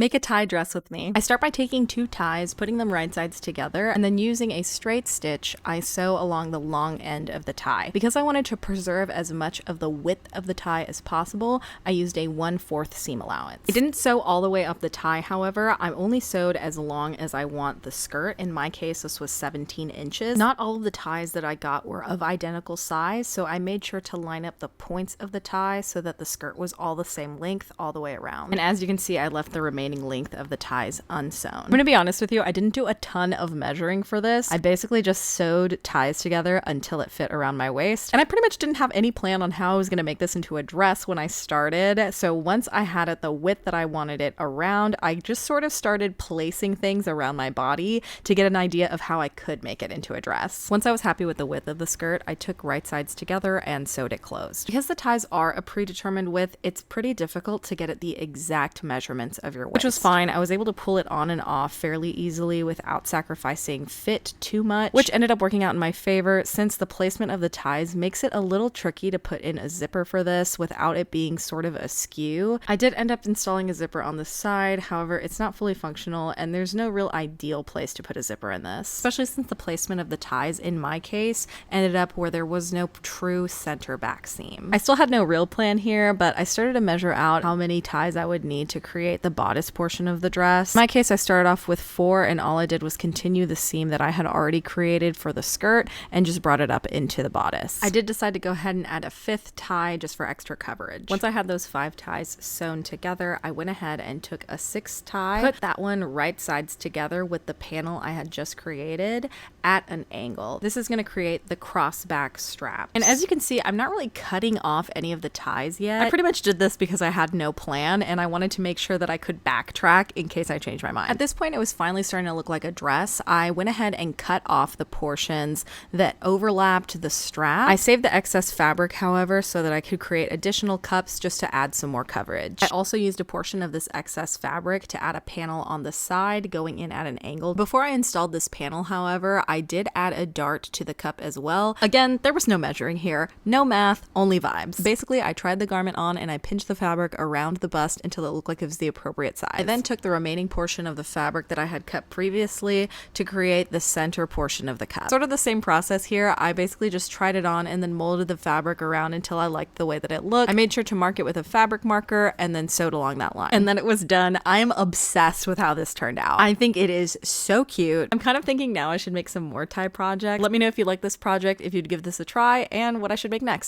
Make a tie dress with me. I start by taking 2 ties, putting them right sides together, and then using a straight stitch, I sew along the long end of the tie. Because I wanted to preserve as much of the width of the tie as possible, I used a 1/4 seam allowance. I didn't sew all the way up the tie, however. I only sewed as long as I want the skirt. In my case, this was 17 inches. Not all of the ties that I got were of identical size, so I made sure to line up the points of the tie so that the skirt was all the same length all the way around. And as you can see, I left the remaining length of the ties unsewn. I'm gonna be honest with you, I didn't do a ton of measuring for this. I basically just sewed ties together until it fit around my waist. And I pretty much didn't have any plan on how I was gonna make this into a dress when I started. So once I had it the width that I wanted it around, I just sort of started placing things around my body to get an idea of how I could make it into a dress. Once I was happy with the width of the skirt, I took right sides together and sewed it closed. Because the ties are a predetermined width, it's pretty difficult to get at the exact measurements of your waist. Which was fine. I was able to pull it on and off fairly easily without sacrificing fit too much, which ended up working out in my favor since the placement of the ties makes it a little tricky to put in a zipper for this without it being sort of askew. I did end up installing a zipper on the side, however, it's not fully functional and there's no real ideal place to put a zipper in this, especially since the placement of the ties in my case ended up where there was no true center back seam. I still had no real plan here, but I started to measure out how many ties I would need to create the bodice portion of the dress. In my case, I started off with 4 and all I did was continue the seam that I had already created for the skirt and just brought it up into the bodice. I did decide to go ahead and add a 5th tie just for extra coverage. Once I had those 5 ties sewn together, I went ahead and took a 6th tie, put that one right sides together with the panel I had just created at an angle. This is going to create the cross back strap. And as you can see, I'm not really cutting off any of the ties yet. I pretty much did this because I had no plan and I wanted to make sure that I could backtrack in case I changed my mind. At this point, it was finally starting to look like a dress. I went ahead and cut off the portions that overlapped the strap. I saved the excess fabric, however, so that I could create additional cups just to add some more coverage. I also used a portion of this excess fabric to add a panel on the side going in at an angle. Before I installed this panel, however, I did add a dart to the cup as well. Again, there was no measuring here, no math, only vibes. Basically, I tried the garment on and I pinched the fabric around the bust until it looked like it was the appropriate size. I then took the remaining portion of the fabric that I had cut previously to create the center portion of the cup. Sort of the same process here. I basically just tried it on and then molded the fabric around until I liked the way that it looked. I made sure to mark it with a fabric marker and then sewed along that line. And then it was done. I am obsessed with how this turned out. I think it is so cute. I'm kind of thinking now I should make some more tie projects. Let me know if you like this project, if you'd give this a try, and what I should make next.